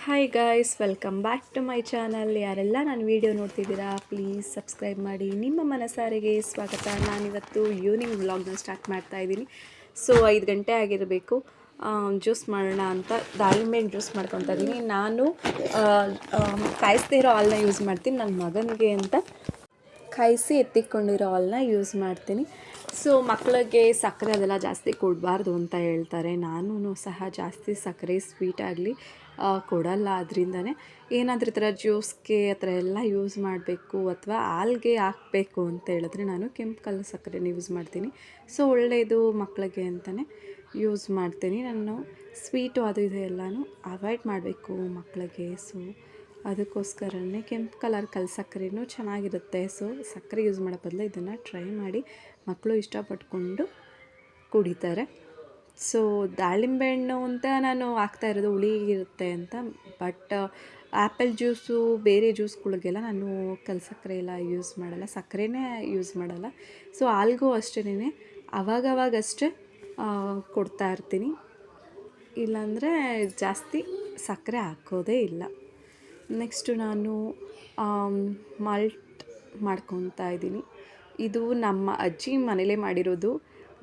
Hi guys, welcome back to my channel. ಯಾರೆಲ್ಲ ನಾನು video ನೋಡ್ತಿದ್ದೀರಾ ಪ್ಲೀಸ್ ಸಬ್ಸ್ಕ್ರೈಬ್ ಮಾಡಿ. ನಿಮ್ಮ ಮನಸಾರಿಗೆ ಸ್ವಾಗತ. ನಾನಿವತ್ತು ಈವ್ನಿಂಗ್ ವ್ಲಾಗ್ನ ಸ್ಟಾರ್ಟ್ ಮಾಡ್ತಾ ಇದ್ದೀನಿ. ಸೊ 5 ಗಂಟೆ ಆಗಿರಬೇಕು. ಜ್ಯೂಸ್ ಮಾಡೋಣ ಅಂತ ದಾಳಿಂಬೆ ಜ್ಯೂಸ್ ಮಾಡ್ಕೊತಾ ಇದ್ದೀನಿ. ನಾನು ಕಾಯಿಸ್ದೇ ಇರೋ ಹಾಲನ್ನ ಯೂಸ್ ಮಾಡ್ತೀನಿ. ನನ್ನ ಮಗನಿಗೆ ಅಂತ ಕಾಯಿಸಿ ಎತ್ತಿಕೊಂಡಿರೋ ಹಾಲನ್ನ ಯೂಸ್ ಮಾಡ್ತೀನಿ. ಸೊ ಮಕ್ಕಳಿಗೆ ಸಕ್ಕರೆ ಅದೆಲ್ಲ ಜಾಸ್ತಿ ಕೊಡಬಾರ್ದು ಅಂತ ಹೇಳ್ತಾರೆ. ನಾನು ಸಹ ಜಾಸ್ತಿ ಸಕ್ಕರೆ ಸ್ವೀಟ್ ಆಗಲಿ ಕೊಡಲ್ಲ. ಅದರಿಂದನೇ ಏನಾದರೂ ಈ ಥರ ಜ್ಯೂಸ್ಗೆ ಆ ಥರ ಎಲ್ಲ ಯೂಸ್ ಮಾಡಬೇಕು ಅಥವಾ ಹಾಲ್ಗೆ ಹಾಕಬೇಕು ಅಂತ ಹೇಳಿದ್ರೆ ನಾನು ಕೆಂಪು ಕಲರ್ ಸಕ್ಕರೆನ ಯೂಸ್ ಮಾಡ್ತೀನಿ. ಸೊ ಒಳ್ಳೆಯದು ಮಕ್ಕಳಿಗೆ ಅಂತಲೇ ಯೂಸ್ ಮಾಡ್ತೀನಿ. ನಾನು ಸ್ವೀಟು ಅದು ಇದು ಎಲ್ಲನೂ ಅವಾಯ್ಡ್ ಮಾಡಬೇಕು ಮಕ್ಕಳಿಗೆ. ಸೊ ಅದಕ್ಕೋಸ್ಕರನೇ ಕೆಂಪು ಕಲರ್ ಸಕ್ಕರೆನೂ ಚೆನ್ನಾಗಿರುತ್ತೆ. ಸೊ ಸಕ್ಕರೆ ಯೂಸ್ ಮಾಡೋ ಬದಲು ಇದನ್ನು ಟ್ರೈ ಮಾಡಿ. ಮಕ್ಕಳು ಇಷ್ಟಪಟ್ಕೊಂಡು ಕುಡಿತಾರೆ. ಸೊ ದಾಳಿಂಬೆ ಹಣ್ಣು ಅಂತ ನಾನು ಹಾಕ್ತಾ ಇರೋದು ಹುಳಿ ಇರುತ್ತೆ ಅಂತ. ಬಟ್ ಆ್ಯಪಲ್ ಜ್ಯೂಸು ಬೇರೆ ಜ್ಯೂಸ್ಗಳಿಗೆಲ್ಲ ನಾನು ಸಕ್ಕರೆ ಎಲ್ಲ ಯೂಸ್ ಮಾಡಲ್ಲ, ಸಕ್ಕರೆನೇ ಯೂಸ್ ಮಾಡಲ್ಲ. ಸೊ ಹಾಲ್ಗೂ ಅಷ್ಟೇ ಅವಾಗವಾಗಷ್ಟೇ ಕೊಡ್ತಾ ಇರ್ತೀನಿ. ಇಲ್ಲಾಂದರೆ ಜಾಸ್ತಿ ಸಕ್ಕರೆ ಹಾಕೋದೇ ಇಲ್ಲ. ನೆಕ್ಸ್ಟು ನಾನು ಮಾಲ್ಟ್ ಮಾಡ್ಕೊತಾ ಇದ್ದೀನಿ. ಇದು ನಮ್ಮ ಅಜ್ಜಿ ಮನೇಲೇ ಮಾಡಿರೋದು.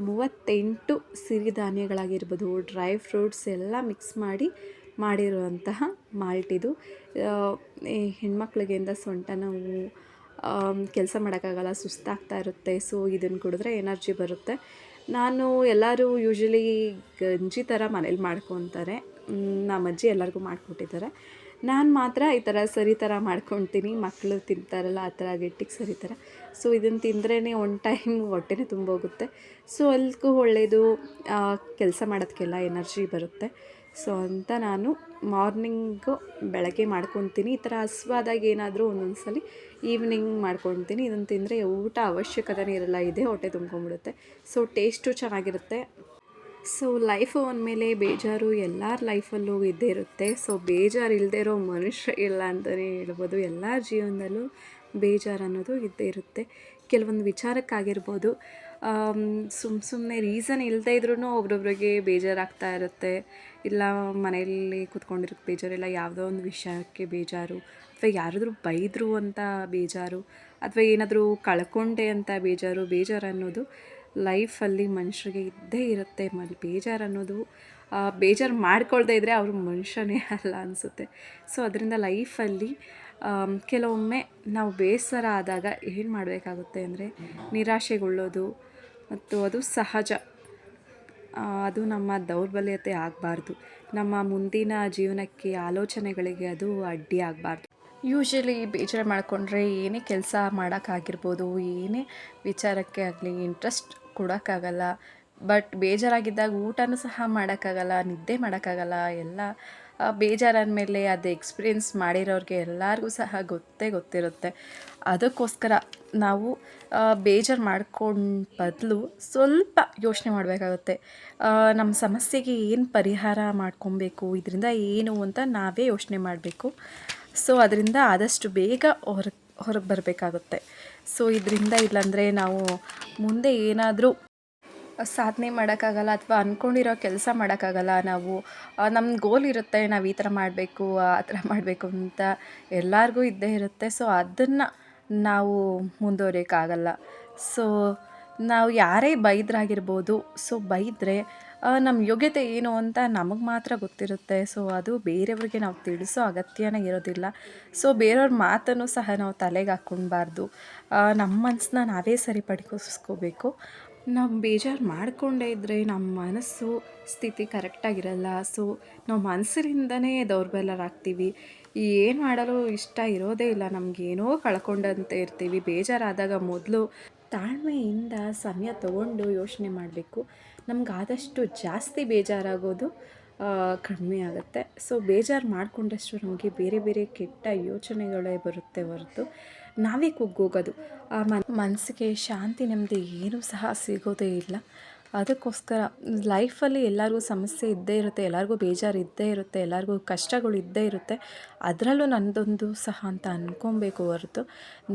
38 ಸಿರಿಧಾನ್ಯಗಳಾಗಿರ್ಬೋದು, ಡ್ರೈ ಫ್ರೂಟ್ಸ್ ಎಲ್ಲ ಮಿಕ್ಸ್ ಮಾಡಿ ಮಾಡಿರುವಂತಹ ಮಾಲ್ಟ್ ಇದು. ಹೆಣ್ಮಕ್ಳಿಗೆ ಅಂತ ಸೊಂಟ ನೋವು, ಕೆಲಸ ಮಾಡೋಕ್ಕಾಗಲ್ಲ, ಸುಸ್ತಾಗ್ತಾ ಇರುತ್ತೆ. ಸೊ ಇದನ್ನು ಕುಡಿದ್ರೆ ಎನರ್ಜಿ ಬರುತ್ತೆ. ನಾನು ಎಲ್ಲರೂ ಯೂಶ್ವಲಿ ಗಂಜಿ ಥರ ಮನೇಲಿ ಮಾಡ್ಕೊತಾರೆ. ನಮ್ಮ ಅಜ್ಜಿ ಎಲ್ಲರಿಗೂ ಮಾಡಿಕೊಟ್ಟಿದ್ದಾರೆ. ನಾನು ಮಾತ್ರ ಈ ಥರ ಸರಿ ಥರ ಮಾಡ್ಕೊತೀನಿ. ಮಕ್ಕಳು ತಿಂತಾರಲ್ಲ ಆ ಥರ ಗಟ್ಟಿಗೆ ಸರಿ ಥರ. ಸೊ ಇದನ್ನು ತಿಂದ್ರೇ ಒನ್ ಟೈಮ್ ಹೊಟ್ಟೆನೇ ತುಂಬೋಗುತ್ತೆ. ಸೊ ಅಲ್ಗೂ ಒಳ್ಳೆಯದು, ಕೆಲಸ ಮಾಡೋದಕ್ಕೆಲ್ಲ ಎನರ್ಜಿ ಬರುತ್ತೆ. ಸೊ ಅಂತ ನಾನು ಮಾರ್ನಿಂಗು ಬೆಳಗ್ಗೆ ಮಾಡ್ಕೊತೀನಿ. ಈ ಥರ ಹಸ್ವಾದಾಗ ಏನಾದರೂ ಒಂದೊಂದು ಸಲ ಈವ್ನಿಂಗ್ ಮಾಡ್ಕೊತೀನಿ. ಇದನ್ನು ತಿಂದರೆ ಊಟ ಅವಶ್ಯಕತೆನೇ ಇರಲ್ಲ, ಇದೇ ಹೊಟ್ಟೆ ತುಂಬ್ಕೊಂಡ್ಬಿಡುತ್ತೆ. ಸೊ ಟೇಸ್ಟು ಚೆನ್ನಾಗಿರುತ್ತೆ. ಸೊ ಲೈಫು ಅಂದಮೇಲೆ ಬೇಜಾರು ಎಲ್ಲರ ಲೈಫಲ್ಲೂ ಇದ್ದೇ ಇರುತ್ತೆ. ಸೊ ಬೇಜಾರು ಇಲ್ಲದೆ ಇರೋ ಮನುಷ್ಯ ಇಲ್ಲ ಅಂತಲೇ ಹೇಳ್ಬೋದು. ಎಲ್ಲರ ಜೀವನದಲ್ಲೂ ಬೇಜಾರು ಅನ್ನೋದು ಇದ್ದೇ ಇರುತ್ತೆ. ಕೆಲವೊಂದು ವಿಚಾರಕ್ಕಾಗಿರ್ಬೋದು, ಸುಮ್ಮನೆ ರೀಸನ್ ಇಲ್ಲದೇ ಇದ್ರೂ ಒಬ್ರೊಬ್ರಿಗೆ ಬೇಜಾರಾಗ್ತಾ ಇರುತ್ತೆ. ಇಲ್ಲ ಮನೆಯಲ್ಲಿ ಕೂತ್ಕೊಂಡಿರೋಕ್ಕೆ ಬೇಜಾರು, ಇಲ್ಲ ಯಾವುದೋ ಒಂದು ವಿಷಯಕ್ಕೆ ಬೇಜಾರು, ಅಥವಾ ಯಾರಾದರೂ ಬೈದರು ಅಂತ ಬೇಜಾರು, ಅಥವಾ ಏನಾದರೂ ಕಳ್ಕೊಂಡೆ ಅಂತ ಬೇಜಾರು ಅನ್ನೋದು ಲೈಫಲ್ಲಿ ಮನುಷ್ಯರಿಗೆ ಇದ್ದೇ ಇರುತ್ತೆ. ಬೇಜಾರು ಅನ್ನೋದು ಬೇಜಾರು ಮಾಡ್ಕೊಳ್ದೇ ಇದ್ದರೆ ಅವರು ಮನುಷ್ಯನೇ ಅಲ್ಲ ಅನಿಸುತ್ತೆ. ಸೊ ಅದರಿಂದ ಲೈಫಲ್ಲಿ ಕೆಲವೊಮ್ಮೆ ನಾವು ಬೇಸರ ಆದಾಗ ಏನು ಮಾಡಬೇಕಾಗುತ್ತೆ ಅಂದರೆ ನಿರಾಶೆಗೊಳ್ಳೋದು, ಮತ್ತು ಅದು ಸಹಜ. ಅದು ನಮ್ಮ ದೌರ್ಬಲ್ಯತೆ ಆಗಬಾರ್ದು. ನಮ್ಮ ಮುಂದಿನ ಜೀವನಕ್ಕೆ, ಆಲೋಚನೆಗಳಿಗೆ ಅದು ಅಡ್ಡಿ ಆಗಬಾರ್ದು. ಯೂಶ್ವಲಿ ಬೇಜಾರು ಮಾಡಿಕೊಂಡ್ರೆ ಏನೇ ಕೆಲಸ ಮಾಡೋಕ್ಕಾಗಿರ್ಬೋದು, ಏನೇ ವಿಚಾರಕ್ಕೆ ಆಗಲಿ ಇಂಟ್ರೆಸ್ಟ್ ಕೊಡೋಕ್ಕಾಗಲ್ಲ. ಬಟ್ ಬೇಜಾರಾಗಿದ್ದಾಗ ಊಟನೂ ಸಹ ಮಾಡೋಕ್ಕಾಗಲ್ಲ, ನಿದ್ದೆ ಮಾಡೋಕ್ಕಾಗಲ್ಲ. ಎಲ್ಲ ಬೇಜಾರಾದಮೇಲೆ ಅದು ಎಕ್ಸ್ಪೀರಿಯೆನ್ಸ್ ಮಾಡಿರೋರಿಗೆ ಎಲ್ಲರಿಗೂ ಸಹ ಗೊತ್ತಿರುತ್ತೆ. ಅದಕ್ಕೋಸ್ಕರ ನಾವು ಬೇಜಾರು ಮಾಡ್ಕೊಂಡು ಬದಲು ಸ್ವಲ್ಪ ಯೋಚನೆ ಮಾಡಬೇಕಾಗುತ್ತೆ. ನಮ್ಮ ಸಮಸ್ಯೆಗೆ ಏನು ಪರಿಹಾರ ಮಾಡ್ಕೊಬೇಕು, ಇದರಿಂದ ಏನು ಅಂತ ನಾವೇ ಯೋಚನೆ ಮಾಡಬೇಕು. ಸೊ ಅದರಿಂದ ಆದಷ್ಟು ಬೇಗ ಹೊರಗೆ ಬರಬೇಕಾಗುತ್ತೆ. ಸೊ ಇದರಿಂದ ಇಲ್ಲಾಂದರೆ ನಾವು ಮುಂದೆ ಏನಾದರೂ ಸಾಧನೆ ಮಾಡೋಕ್ಕಾಗಲ್ಲ, ಅಥವಾ ಅಂದ್ಕೊಂಡಿರೋ ಕೆಲಸ ಮಾಡೋಕ್ಕಾಗಲ್ಲ. ನಾವು ನಮ್ಮ ಗೋಲ್ ಇರುತ್ತೆ, ನಾವು ಈ ಥರ ಮಾಡಬೇಕು, ಆ ಥರ ಮಾಡಬೇಕು ಅಂತ ಎಲ್ಲರಿಗೂ ಇದ್ದೇ ಇರುತ್ತೆ. ಸೊ ಅದನ್ನು ನಾವು ಮುಂದುವರಿಯೋಕ್ಕಾಗಲ್ಲ. ಸೊ ನಾವು ಯಾರೇ ಬೈದ್ರಾಗಿರ್ಬೋದು, ಸೊ ಬೈದರೆ ನಮ್ಮ ಯೋಗ್ಯತೆ ಏನು ಅಂತ ನಮಗೆ ಮಾತ್ರ ಗೊತ್ತಿರುತ್ತೆ. ಸೊ ಅದು ಬೇರೆಯವ್ರಿಗೆ ನಾವು ತಿಳಿಸೋ ಅಗತ್ಯನೇ ಇರೋದಿಲ್ಲ. ಸೊ ಬೇರೆಯವ್ರ ಮಾತನ್ನು ಸಹ ನಾವು ತಲೆಗೆ ಹಾಕ್ಕೊಳ್ಬಾರ್ದು. ನಮ್ಮ ಮನಸ್ಸನ್ನ ನಾವೇ ಸರಿಪಡಿಸ್ಕೋಬೇಕು. ನಾವು ಬೇಜಾರು ಮಾಡಿಕೊಂಡೇ ಇದ್ದರೆ ನಮ್ಮ ಮನಸ್ಸು ಸ್ಥಿತಿ ಕರೆಕ್ಟಾಗಿರಲ್ಲ. ಸೊ ನಾವು ಮನಸ್ಸಿನಿಂದನೇ ದೌರ್ಬಲ್ಯರಾಗ್ತೀವಿ. ಏನು ಮಾಡಲು ಇಷ್ಟ ಇರೋದೇ ಇಲ್ಲ. ನಮಗೇನೋ ಕಳ್ಕೊಂಡಂತೆ ಇರ್ತೀವಿ. ಬೇಜಾರಾದಾಗ ಮೊದಲು ತಾಳ್ಮೆಯಿಂದ ಸಮಯ ತಗೊಂಡು ಯೋಚನೆ ಮಾಡಬೇಕು. ನಮಗಾದಷ್ಟು ಜಾಸ್ತಿ ಬೇಜಾರಾಗೋದು ಕಡಿಮೆ ಆಗುತ್ತೆ. ಸೊ ಬೇಜಾರು ಮಾಡಿಕೊಂಡಷ್ಟು ನಮಗೆ ಬೇರೆ ಬೇರೆ ಕೆಟ್ಟ ಯೋಚನೆಗಳೇ ಬರುತ್ತೆ ಹೊರತು ನಾವೇ ಕುಗ್ಗೋಗೋದು. ಮನಸ್ಸಿಗೆ ಶಾಂತಿ, ನೆಮ್ಮದಿ ಏನೂ ಸಹ ಸಿಗೋದೇ ಇಲ್ಲ. ಅದಕ್ಕೋಸ್ಕರ ಲೈಫಲ್ಲಿ ಎಲ್ಲರಿಗೂ ಸಮಸ್ಯೆ ಇದ್ದೇ ಇರುತ್ತೆ, ಎಲ್ಲರಿಗೂ ಬೇಜಾರು ಇದ್ದೇ ಇರುತ್ತೆ, ಎಲ್ಲರಿಗೂ ಕಷ್ಟಗಳು ಇದ್ದೇ ಇರುತ್ತೆ. ಅದರಲ್ಲೂ ನನ್ನದೊಂದು ಸಹ ಅಂತ ಅಂದ್ಕೊಬೇಕು ಹೊರತು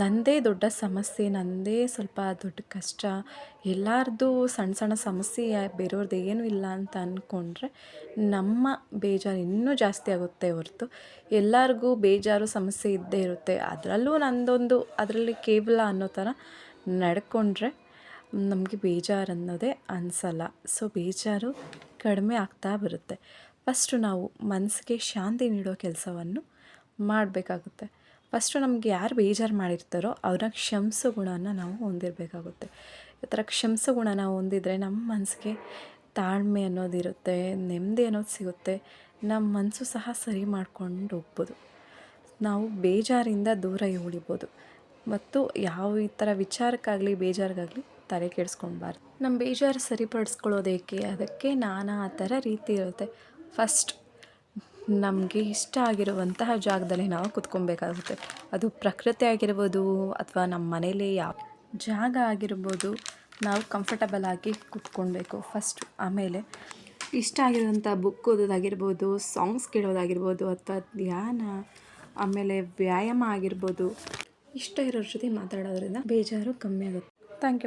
ನನ್ನದೇ ದೊಡ್ಡ ಸಮಸ್ಯೆ, ನನ್ನದೇ ಸ್ವಲ್ಪ ದೊಡ್ಡ ಕಷ್ಟ, ಎಲ್ಲರದ್ದು ಸಣ್ಣ ಸಣ್ಣ ಸಮಸ್ಯೆ ಬೇರೆಯವ್ರದ್ದು ಏನೂ ಇಲ್ಲ ಅಂತ ಅಂದ್ಕೊಂಡ್ರೆ ನಮ್ಮ ಬೇಜಾರು ಇನ್ನೂ ಜಾಸ್ತಿ ಆಗುತ್ತೆ ಹೊರತು ಎಲ್ಲರಿಗೂ ಬೇಜಾರು ಸಮಸ್ಯೆ ಇದ್ದೇ ಇರುತ್ತೆ, ಅದರಲ್ಲೂ ನನ್ನದೊಂದು ಅದರಲ್ಲಿ ಕೇವಲ ಅನ್ನೋ ಥರ ನಡ್ಕೊಂಡ್ರೆ ನಮಗೆ ಬೇಜಾರು ಅನ್ನೋದೇ ಅನಿಸಲ್ಲ. ಸೊ ಬೇಜಾರು ಕಡಿಮೆ ಆಗ್ತಾ ಬರುತ್ತೆ. ಫಸ್ಟು ನಾವು ಮನಸ್ಸಿಗೆ ಶಾಂತಿ ನೀಡೋ ಕೆಲಸವನ್ನು ಮಾಡಬೇಕಾಗುತ್ತೆ. ಫಸ್ಟು ನಮಗೆ ಯಾರು ಬೇಜಾರು ಮಾಡಿರ್ತಾರೋ ಅವ್ರನ್ನ ಕ್ಷಮಿಸೋ ಗುಣನ ನಾವು ಹೊಂದಿರಬೇಕಾಗುತ್ತೆ. ಈ ಥರ ಕ್ಷಮಿಸೋ ಗುಣನ ಹೊಂದಿದ್ರೆ ನಮ್ಮ ಮನಸ್ಸಿಗೆ ತಾಳ್ಮೆ ಅನ್ನೋದಿರುತ್ತೆ, ನೆಮ್ಮದಿ ಅನ್ನೋದು ಸಿಗುತ್ತೆ, ನಮ್ಮ ಮನಸ್ಸು ಸಹ ಸರಿ ಮಾಡ್ಕೊಂಡು ಹೋಗ್ಬೋದು, ನಾವು ಬೇಜಾರಿಂದ ದೂರ ಉಳಿಬೋದು. ಮತ್ತು ಯಾವ ಈ ಥರ ವಿಚಾರಕ್ಕಾಗಲಿ ಬೇಜಾರಿಗಾಗಲಿ ತಲೆ ಕೆಡಿಸ್ಕೊಳ್ಬಾರ್ದು. ನಮ್ಮ ಬೇಜಾರು ಸರಿಪಡಿಸ್ಕೊಳ್ಳೋದೇಕೆ, ಅದಕ್ಕೆ ನಾನಾ ಥರ ರೀತಿ ಇರುತ್ತೆ. ಫಸ್ಟ್ ನಮಗೆ ಇಷ್ಟ ಆಗಿರುವಂತಹ ಜಾಗದಲ್ಲಿ ನಾವು ಕುತ್ಕೊಬೇಕಾಗುತ್ತೆ. ಅದು ಪ್ರಕೃತಿ ಆಗಿರ್ಬೋದು ಅಥವಾ ನಮ್ಮ ಮನೇಲಿ ಯಾವ ಜಾಗ ಆಗಿರ್ಬೋದು, ನಾವು ಕಂಫರ್ಟಬಲ್ ಆಗಿ ಕುತ್ಕೊಳ್ಬೇಕು ಫಸ್ಟು. ಆಮೇಲೆ ಇಷ್ಟ ಆಗಿರುವಂಥ ಬುಕ್ ಓದೋದಾಗಿರ್ಬೋದು, ಸಾಂಗ್ಸ್ ಕೇಳೋದಾಗಿರ್ಬೋದು ಅಥವಾ ಧ್ಯಾನ, ಆಮೇಲೆ ವ್ಯಾಯಾಮ ಆಗಿರ್ಬೋದು, ಇಷ್ಟ ಇರೋರ ಜೊತೆ ಮಾತಾಡೋದ್ರಿಂದ ಬೇಜಾರು ಕಮ್ಮಿ ಆಗುತ್ತೆ. Thank you.